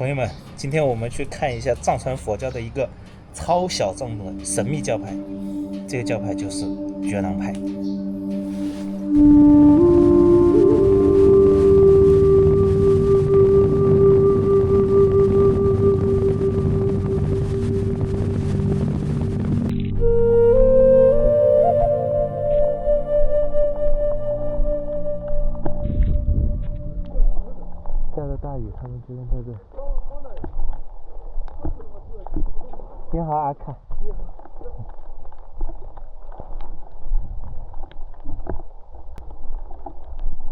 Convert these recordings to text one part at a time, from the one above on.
朋友们，今天我们去看一下藏传佛教的一个超小众的神秘教派，这个教派就是觉囊派。下了大雨，他们居然在这。你好，阿卡。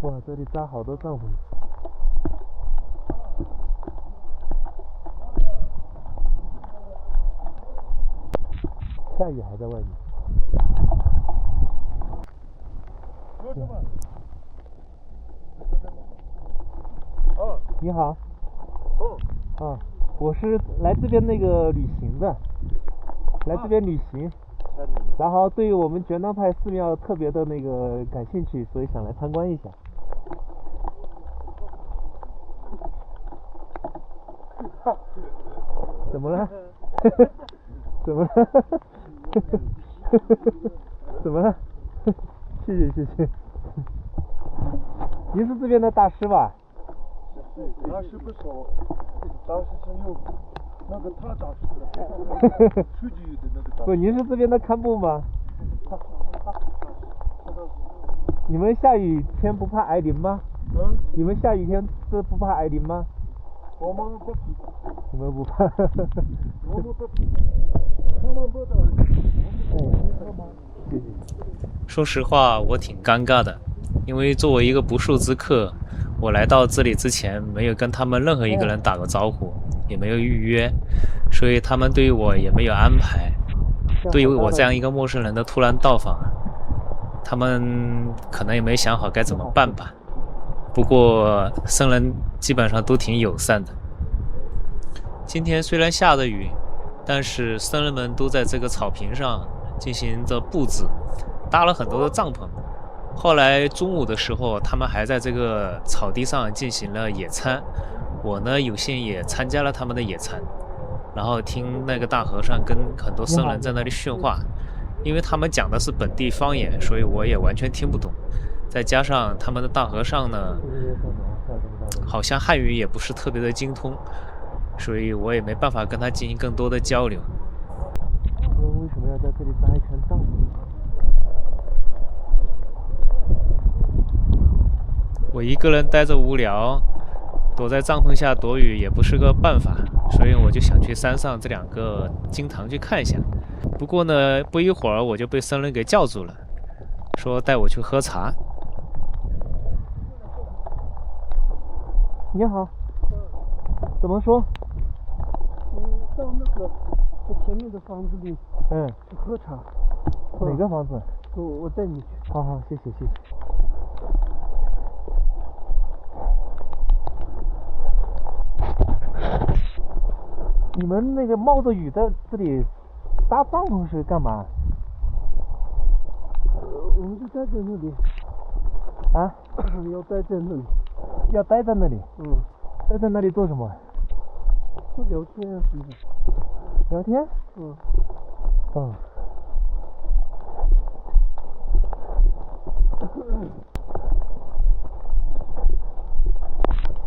哇，这里扎好多帐篷。下雨还在外面。你好。我是来这边那个旅行的，来这边旅行，然后对于我们觉囊派寺庙特别的那个感兴趣，所以想来参观一下。怎么了？怎么了？怎么了？谢谢谢谢。您是这边的大师吧？大师不少，大师是用那个他大师的，出去的那个大师。不，您是这边的堪布吗？你们下雨天不怕挨淋吗？你们下雨天不怕挨淋吗？我们不怕。你们不怕？我们不怕。他们不怕。谢谢。说实话，我挺尴尬的，因为作为一个不速之客，我来到这里之前没有跟他们任何一个人打过招呼，也没有预约，所以他们对于我也没有安排。对于我这样一个陌生人的突然到访，他们可能也没想好该怎么办吧。不过僧人基本上都挺友善的。今天虽然下着雨，但是僧人们都在这个草坪上进行着布置，搭了很多的帐篷。后来中午的时候，他们还在这个草地上进行了野餐。我呢，有幸也参加了他们的野餐，然后听那个大和尚跟很多僧人在那里训话，因为他们讲的是本地方言，所以我也完全听不懂。再加上他们的大和尚呢，好像汉语也不是特别的精通，所以我也没办法跟他进行更多的交流。他们为什么要在这里搭一圈帐篷？我一个人待着无聊，躲在帐篷下躲雨也不是个办法，所以我就想去山上这两个经堂去看一下。不过呢，不一会儿我就被僧人给叫住了，说带我去喝茶。你好。怎么说？到那个前面的房子里，去喝茶。哪个房子？我带你去。好，谢谢谢谢。你们那个冒着雨在这里搭帐篷是干嘛？我们就待在那里。啊？要待在那里。要待在那里？待在那里做什么？聊天啊什么的。聊天？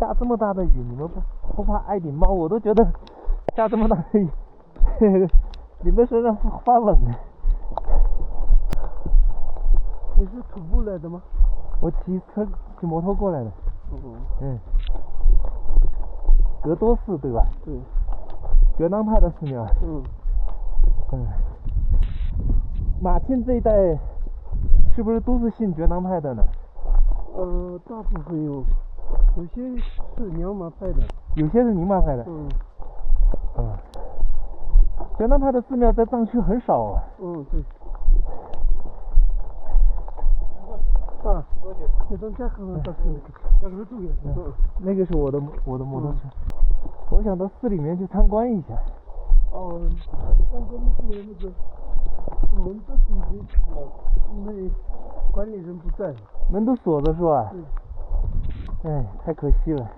下这么大的雨，你们不怕挨淋吗？我都觉得下这么大的雨，淋在身上发冷。你是徒步来的吗？我骑摩托过来的。格多寺对吧？对。觉囊派的寺庙。马庆这一带是不是都是信觉囊派的呢？大部分有些是宁玛派的。有些是宁玛派的。觉囊派的寺庙在藏区很少啊。对。你等下看看到那个注意。那个是我的摩托车。我想到寺里面去参观一下。参观那个门都紧闭了，因为管理人不在。门都锁着是吧？太可惜了。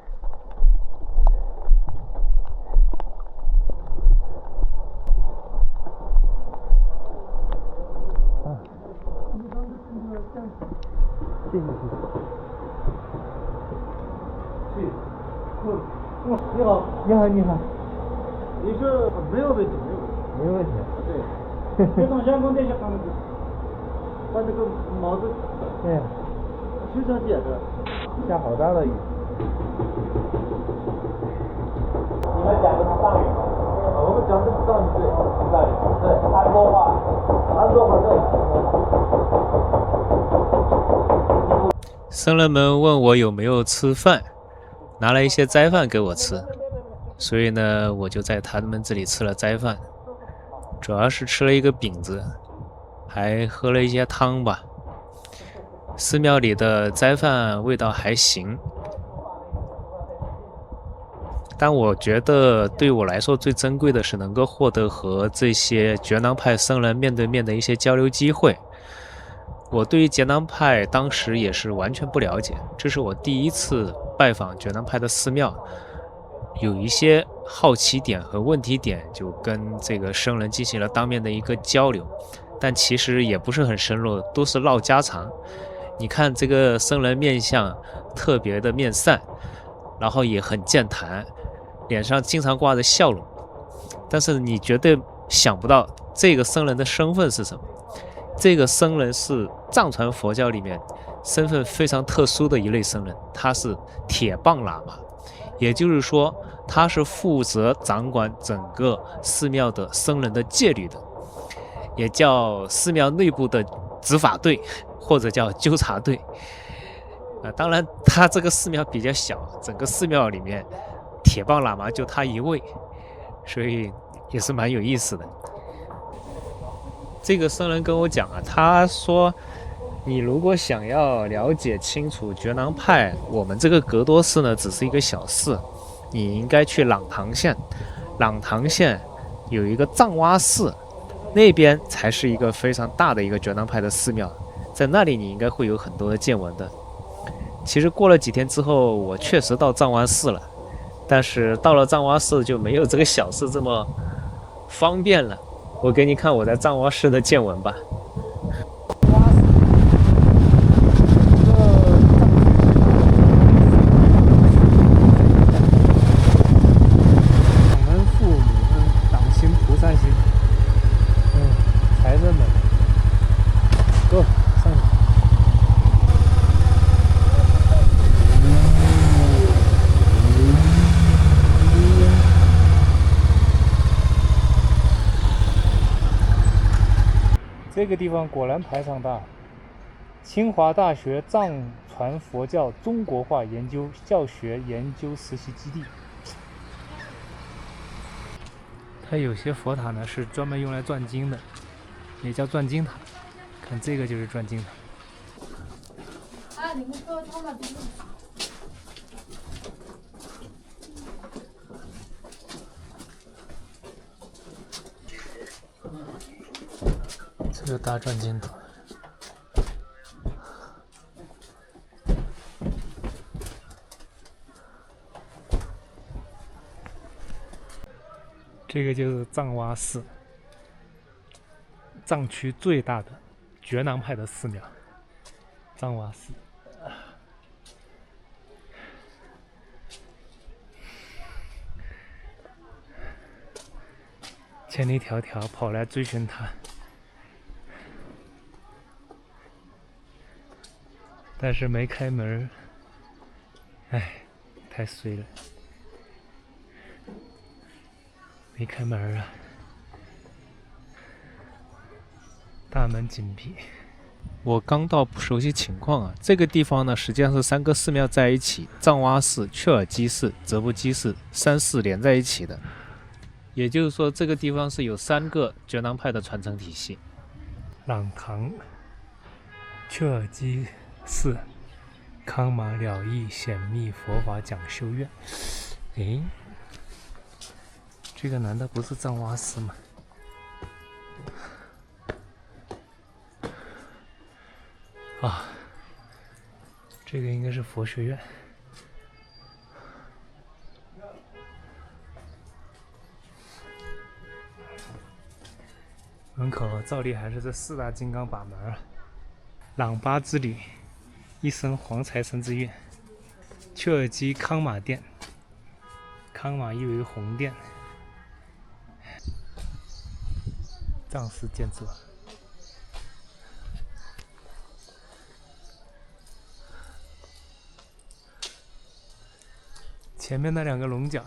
谢谢谢谢。你好，你好你好，你是没有问题，没有问题。没有问题。对，这种相关这些房子，把这个帽子对，非常简单。下好大的雨。你们讲的是藏语吗？我们讲的是藏语，对，藏语，对，安多话，安多话对。僧人们问我有没有吃饭，拿了一些斋饭给我吃，所以呢，我就在他们这里吃了斋饭，主要是吃了一个饼子，还喝了一些汤吧。寺庙里的斋饭味道还行，但我觉得对我来说最珍贵的是能够获得和这些觉囊派僧人面对面的一些交流机会。我对于觉囊派当时也是完全不了解，这是我第一次拜访觉囊派的寺庙，有一些好奇点和问题点，就跟这个僧人进行了当面的一个交流，但其实也不是很深入，都是唠家常。你看这个僧人面相特别的面善，然后也很健谈，脸上经常挂着笑容，但是你绝对想不到这个僧人的身份是什么。这个僧人是藏传佛教里面身份非常特殊的一类僧人，他是铁棒喇嘛，也就是说他是负责掌管整个寺庙的僧人的戒律的，也叫寺庙内部的执法队或者叫纠察队。当然他这个寺庙比较小，整个寺庙里面铁棒喇嘛就他一位，所以也是蛮有意思的。这个僧人跟我讲啊，他说你如果想要了解清楚觉囊派，我们这个格多寺呢只是一个小寺，你应该去朗塘县。朗塘县有一个藏洼寺，那边才是一个非常大的一个觉囊派的寺庙，在那里你应该会有很多的见闻的。其实过了几天之后，我确实到藏洼寺了，但是到了藏洼寺就没有这个小寺这么方便了。我给你看我在藏洼寺的见闻吧。感恩父母，党心菩萨心，财神们，go上去。这个地方果然排场大，清华大学藏传佛教中国化研究教学研究实习基地。它有些佛塔呢是专门用来转经的，也叫转经塔。看这个就是转经塔。你们说他们这个大转经塔，这个就是藏洼寺，藏区最大的觉囊派的寺庙，藏洼寺。千里迢迢跑来追寻它。但是没开门，哎，太衰了，没开门啊，大门紧闭。我刚到不熟悉情况啊，这个地方呢实际上是3个寺庙在一起，藏洼寺、却尔基寺、泽布基寺3寺连在一起的，也就是说这个地方是有3个觉囊派的传承体系。朗塘、却尔基寺、康玛了义显密佛法讲修院。诶，这个难道不是藏洼寺吗？啊，这个应该是佛学院。门口照例还是这4大金刚把门。朗巴之旅一生黄财神之愿。雀尔基康马殿，康马意为红殿，藏式建筑。前面那2个龙角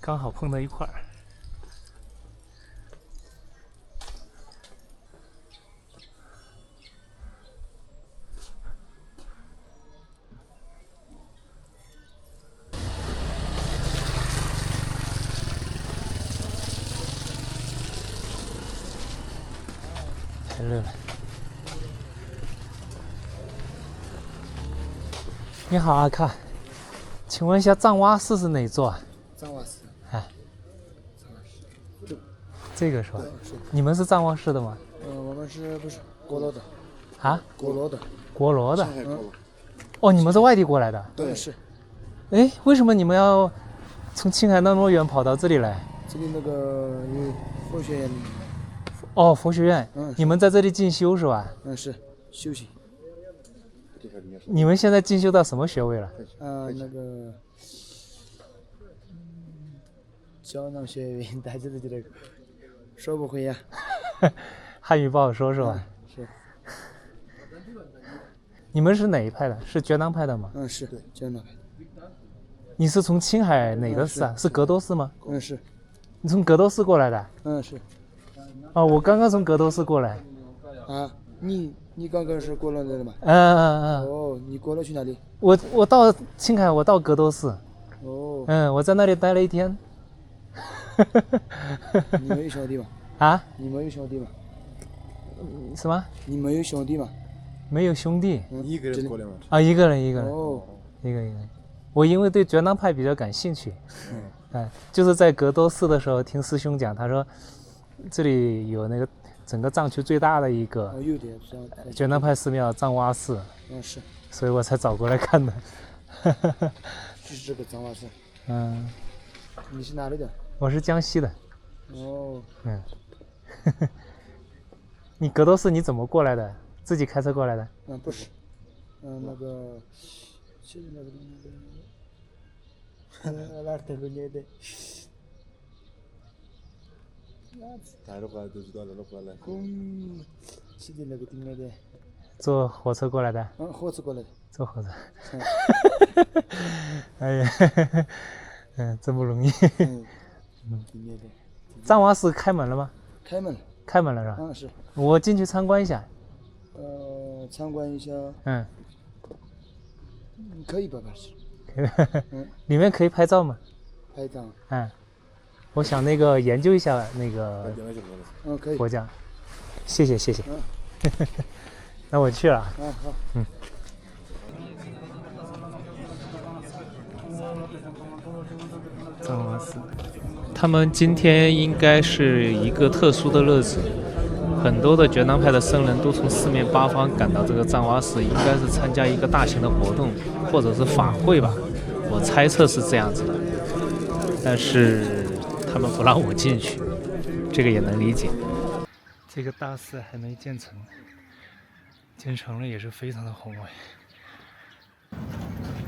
刚好碰到一块儿。太热了。你好，阿卡，请问一下藏洼寺是哪座啊？藏洼寺。哎，这个是吧？是。你们是藏洼市的吗？我们是不是锅罗的？啊？锅罗的。锅罗的。嗯。哦，你们是外地过来的？对，是。哎，为什么你们要从青海那么远跑到这里来？这里那个有佛学院。哦，佛学院。你们在这里进修是吧？是修行。你们现在进修到什么学位了？那个胶囊学院，大家都觉得说不会呀。汉语不好说是吧？是。你们是哪一派的？是觉囊派的吗？是觉囊派。你是从青海哪个市啊？是格多市吗？是。你从格多市过来的？是。哦，我刚刚从格多市过来。啊，你刚刚是过来的吗？哦，你过来去哪里？我到青海，我到格多市。哦。我在那里待了1天。你没有兄弟吗？啊？你没有兄弟吗？什么？你没有兄弟吗？没有兄弟。一个人过来吗？啊，一个人。哦。一个人。我因为对觉囊派比较感兴趣。就是在格多市的时候听师兄讲，他说这里有那个整个藏区最大的一个觉囊派寺庙藏洼寺。是。所以我才找过来看的。就是这个藏洼寺。你是哪里的？我是江西的。哦。你格多市你怎么过来的？自己开车过来的？不是。那个，是那个。坐火车过来的？火车过来的。坐火车。哎呀，真不容易。藏洼寺开门了吗？开门了是吧？是。我进去参观一下。参观一下。可以吧？里面可以拍照吗？拍照。我想那个研究一下那个可以。佛教。谢谢。那我去了。好。藏洼寺，他们今天应该是一个特殊的日子，很多的觉囊派的僧人都从四面八方赶到这个藏洼寺，应该是参加一个大型的活动或者是法会吧，我猜测是这样子的。但是他们不让我进去，这个也能理解。这个大寺还没建成，建成了也是非常的宏伟。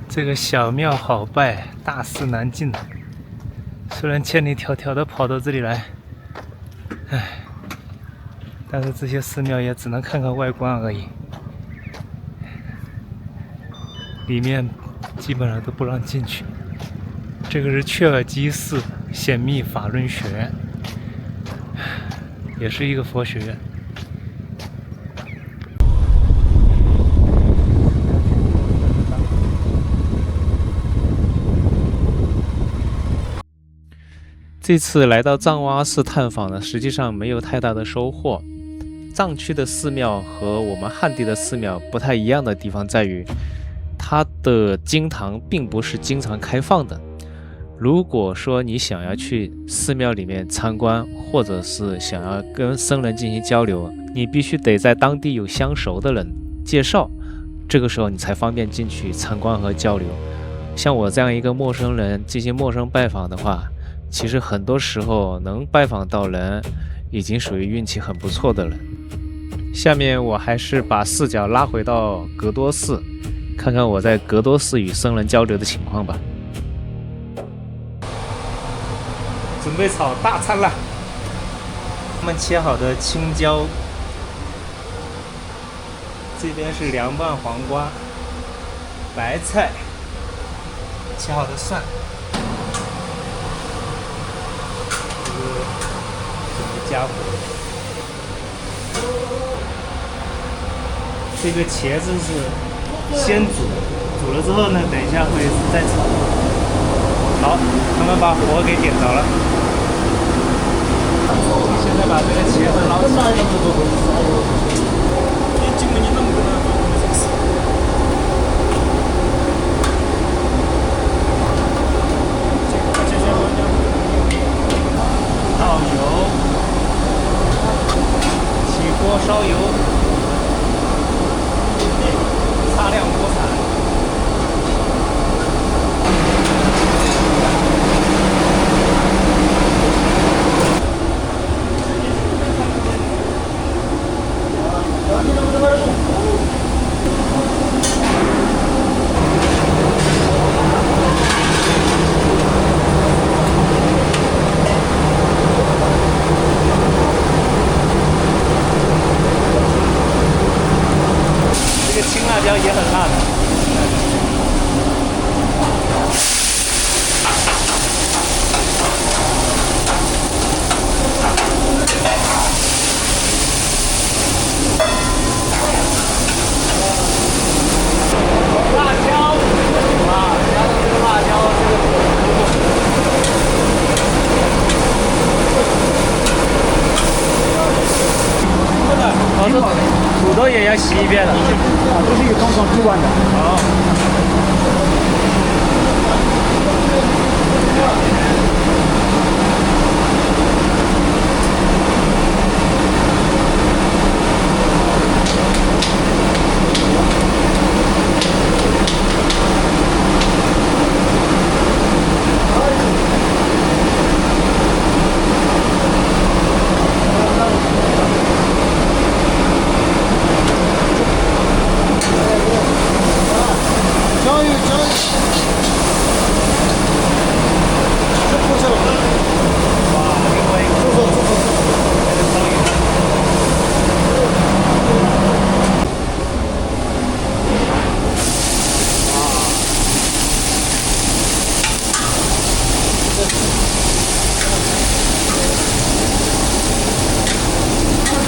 这个小庙好拜，大寺难进。虽然千里迢迢的跑到这里来，但是这些寺庙也只能看看外观而已，里面基本上都不让进去。这个是雀尔基寺显密法论学院，也是一个佛学院。这次来到藏洼寺探访呢，实际上没有太大的收获。藏区的寺庙和我们汉地的寺庙不太一样的地方在于，它的经堂并不是经常开放的。如果说你想要去寺庙里面参观，或者是想要跟僧人进行交流，你必须得在当地有相熟的人介绍，这个时候你才方便进去参观和交流。像我这样一个陌生人进行陌生拜访的话，其实很多时候能拜访到人，已经属于运气很不错的人。下面我还是把视角拉回到格多寺，看看我在格多寺与僧人交流的情况吧。准备炒大餐了，他们切好的青椒，这边是凉拌黄瓜、白菜，切好的蒜，这个准备加火。这个茄子是先煮，煮了之后呢，等一下会再炒。好，他们把火给点着了。现在把这个茄子捞起来。倒油，起锅烧油，擦亮锅铲。这个青辣椒也很辣的。辣椒，啊，加上这个辣椒，这个土豆也要洗一遍的。啊，这是一个刚刚煮完的。好。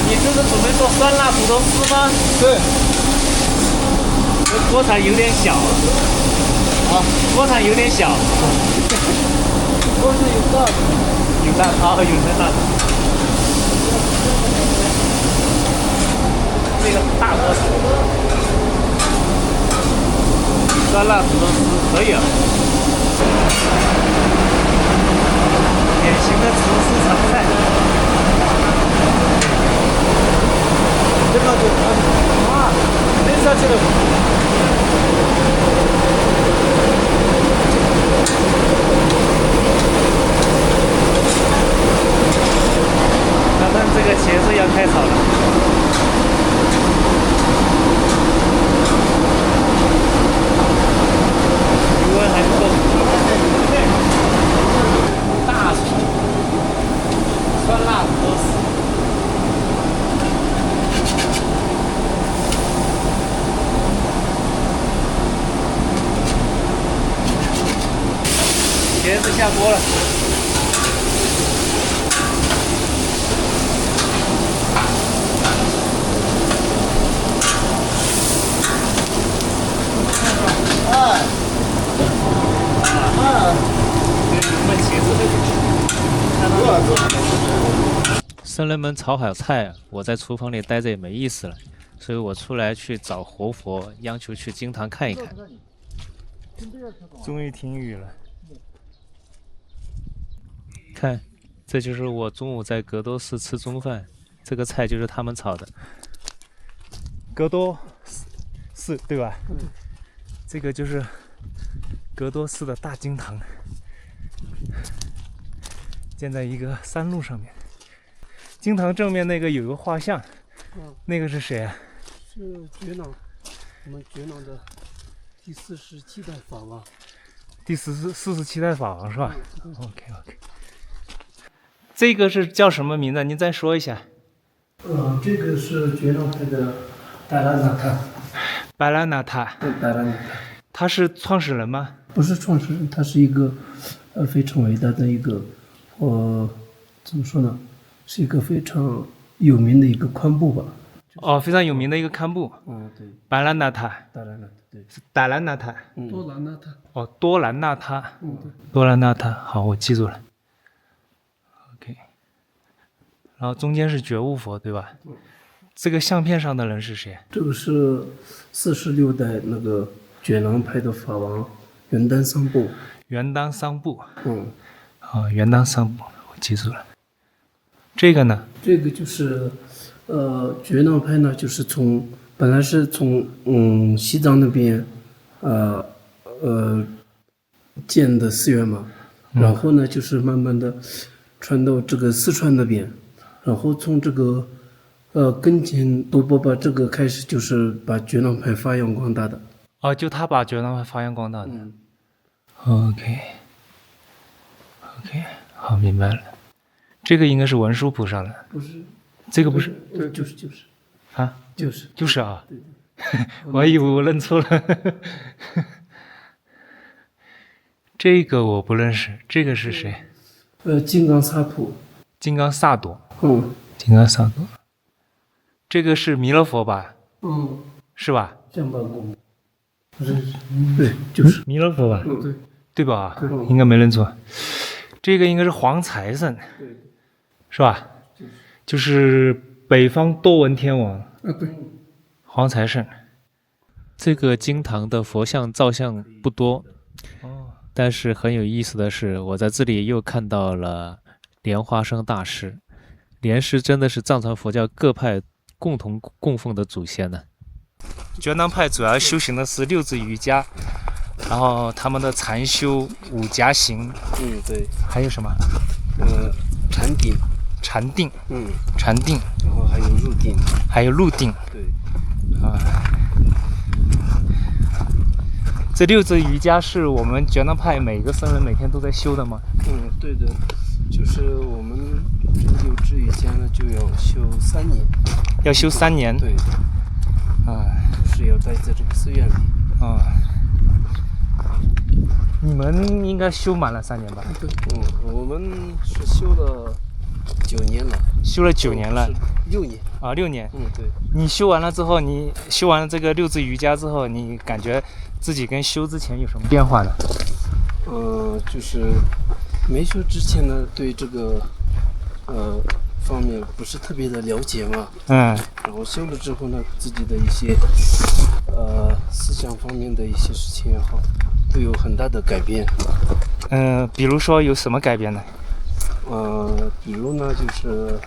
你这是准备做酸辣土豆丝吗？对。这锅铲有点小啊，锅铲有点小。锅是有大的。有大啊，有这大的。这个大锅铲，酸辣土豆丝可以啊。典型的厨师常菜。这个就啊，没啥吃的。他们这个茄子要开炒了。油温还不够。大葱，酸辣土豆丝。茄子下锅了。僧人们炒好菜，我在厨房里待着也没意思了，所以我出来去找活佛，央求去经堂看一看。终于停雨了。看，这就是我中午在格多寺吃中饭，这个菜就是他们炒的。格多寺对吧？这个就是格多寺的大经堂，建在一个山路上面。经堂正面那个有个画像，那个是谁啊？是觉囊，我们觉囊的第47代法王。第47代法王是吧？OK。这个是叫什么名字？您再说一下。这个是觉囊派的达拉纳塔。巴拉纳塔，达拉纳塔。他是创始人吗？不是创始人，他是一个非常伟大的一个，怎么说呢？是一个非常有名的一个堪布吧。哦，非常有名的一个堪布。对。巴拉纳塔。达拉纳塔，对。是达兰纳塔。多兰纳塔。哦，多兰纳塔。对。多兰纳塔，好，我记住了。OK。然后中间是觉悟佛，对吧？这个相片上的人是谁？这个是46代那个觉囊派的法王元丹桑布。元当桑布。元当桑布，我记住了。这个呢？这个就是觉囊派呢，就是本来是从西藏那边建的寺院嘛，然后呢就是慢慢的传到这个四川那边，然后从这个跟前多波巴这个开始，就是把觉囊派发扬光大的。就他把觉囊派发扬光大的。OK， 好，明白了。这个应该是文殊菩萨了。不是，这个不是。对，就是啊，就是啊。对。我还以为我认错了。这个我不认识，这个是谁？金刚萨婆。金刚萨埵。金刚萨埵。这个是弥勒佛吧？是吧？降巴公。不是，对，就是弥勒佛吧？对。对吧？应该没认错。这个应该是黄财神。对。是吧？就是北方多闻天王。对。黄财神。这个经堂的佛像造像不多，但是很有意思的是，我在这里又看到了莲花生大师。莲师真的是藏传佛教各派共同供奉的祖先呢。觉囊派主要修行的是六字瑜伽，然后他们的禅修五夹行，对，还有什么？禅定，禅定，然后还有入定，对，这六字瑜伽是我们觉囊派每个僧人每天都在修的吗？对的，就是我们这个六字瑜伽呢，就要修3年，要修3年，对，就是要待在这个寺院里。你们应该修满了3年吧？对，我们是修了9年了。修了9年了？6年。6年。对。你修完了之后，你修完了这个六字瑜伽之后，你感觉自己跟修之前有什么变化呢？就是没修之前呢，对这个方面不是特别的了解嘛。然后修了之后呢，自己的一些思想方面的一些事情也好，都有很大的改变。比如说有什么改变呢？比如呢，就是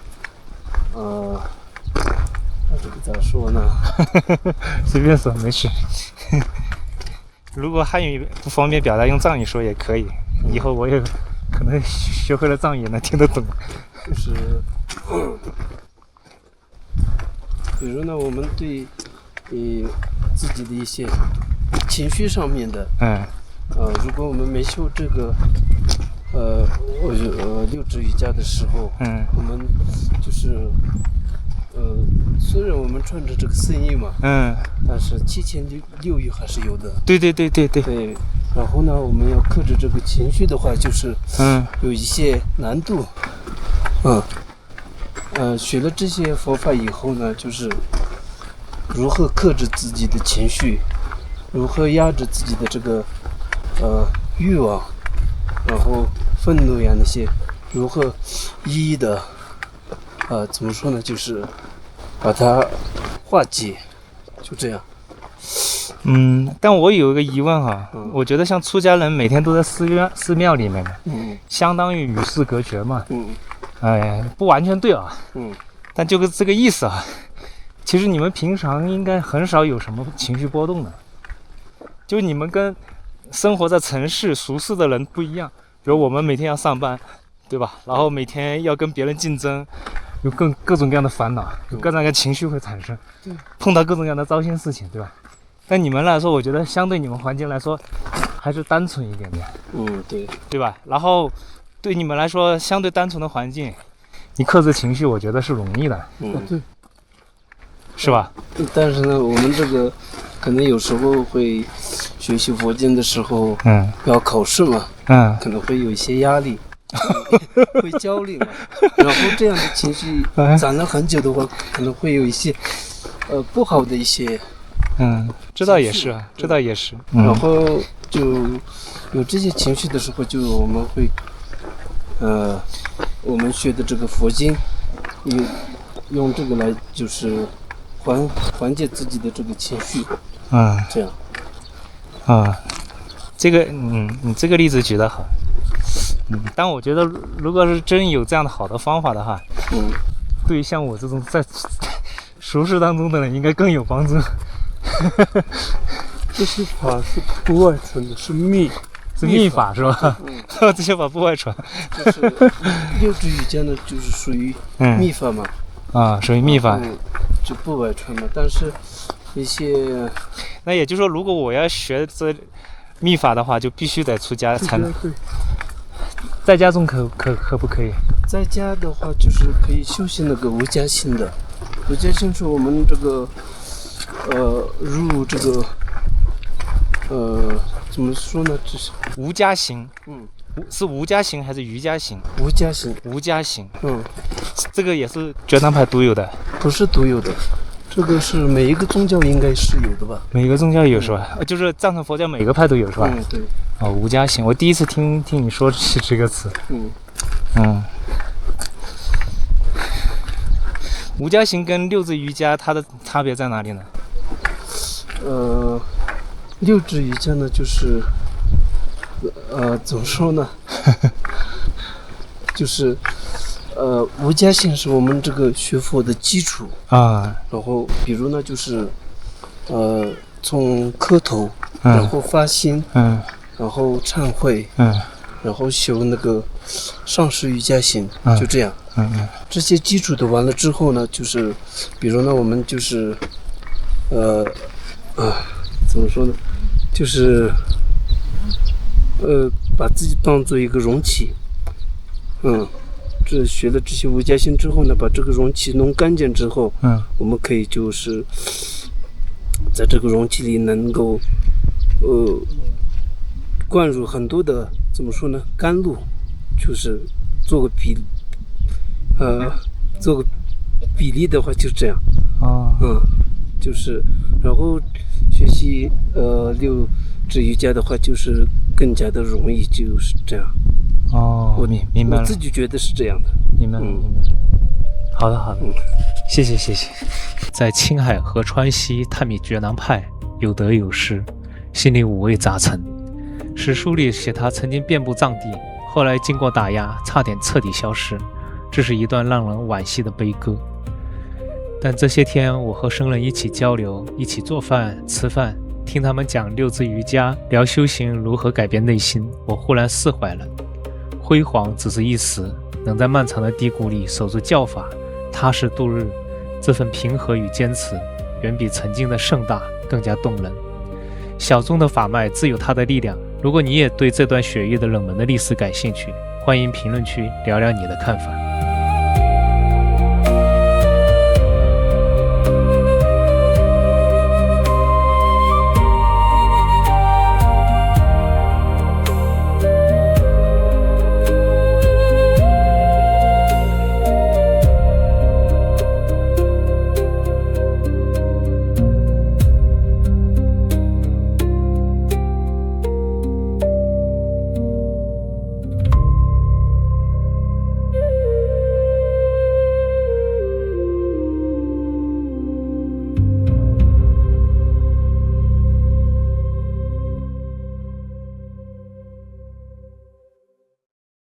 这个咋说呢？随便说，没事。如果汉语不方便表达，用藏语说也可以。以后我也可能学会了藏语，能听得懂。就是，比如呢，我们对自己的一些情绪上面的，如果我们没修这个六字瑜伽的时候，我们就是虽然我们穿着这个僧衣嘛，但是七情六欲还是有的。对。对，然后呢，我们要克制这个情绪的话，就是有一些难度。学了这些佛法以后呢，就是如何克制自己的情绪，如何压制自己的这个欲望，然后愤怒呀那些，如何一一的怎么说呢，就是把它化解，就这样。但我有一个疑问哈，我觉得像出家人每天都在寺庙里面，相当于与世隔绝嘛。不完全对啊。但就是这个意思啊。其实你们平常应该很少有什么情绪波动的，就你们跟生活在城市俗世的人不一样。比如我们每天要上班，对吧？然后每天要跟别人竞争，有各种各样的烦恼，有各种各样的情绪会产生，碰到各种各样的糟心事情，对吧？但你们来说，我觉得相对你们环境来说，还是单纯一点点，对吧？然后对你们来说，相对单纯的环境，你克制情绪，我觉得是容易的，对，是吧？但是呢，我们这个可能有时候会学习佛经的时候，要考试嘛，可能会有一些压力，会焦虑嘛，然后这样的情绪攒了很久的话，可能会有一些不好的一些，这倒也是啊，这倒也是。然后就有这些情绪的时候，就我们会，我们学的这个佛经，用这个来就是缓解自己的这个情绪，这样，这个你这个例子举得好，但我觉得如果是真有这样的好的方法的话，对于像我这种在俗世当中的人，应该更有帮助。这些法是不外传的，是密法是吧？这些法不外传。就是六字瑜伽呢，就是属于密法嘛。属于密法，就不外传嘛。但是一些，那也就是说，如果我要学这密法的话，就必须得出家才能。在家中可不可以？在家的话，就是可以修行那个无家心的。无家心是我们这个。入这个怎么说呢？这是无家行，是无家行还是瑜伽行？无家行，无家行，这个也是觉堂派独有的，不是独有的，这个是每一个宗教应该是有的吧？每个宗教有是吧？就是藏传佛教每个派都有是吧？对。无家行，我第一次听你说是这个词，无家行跟六字瑜伽它的差别在哪里呢？六字瑜伽呢，就是怎么说呢？就是无家行是我们这个学佛的基础然后比如呢，就是从磕头，然后发心，然后忏悔，然后修那个上师瑜伽行，就这样。这些基础的完了之后呢，就是比如呢，我们就是怎么说呢？就是把自己当做一个容器，这学了这些无家行之后呢，把这个容器弄干净之后，我们可以就是在这个容器里能够灌入很多的怎么说呢？甘露，就是做个比例的话就是这样，就是然后学习六字瑜伽的话，就是更加的容易，就是这样。我明白了。我自己觉得是这样的。明白了。好的，谢谢。在青海和川西探秘觉囊派有得有失，心里五味杂陈。史书里写他曾经遍布藏地，后来经过打压，差点彻底消失。这是一段让人惋惜的悲歌。但这些天我和僧人一起交流，一起做饭吃饭，听他们讲六字瑜伽，聊修行如何改变内心，我忽然释怀了。辉煌只是一时，能在漫长的低谷里守住教法，踏实度日，这份平和与坚持远比曾经的盛大更加动人。小众的法脉自有它的力量。如果你也对这段雪域的冷门的历史感兴趣，欢迎评论区聊聊你的看法。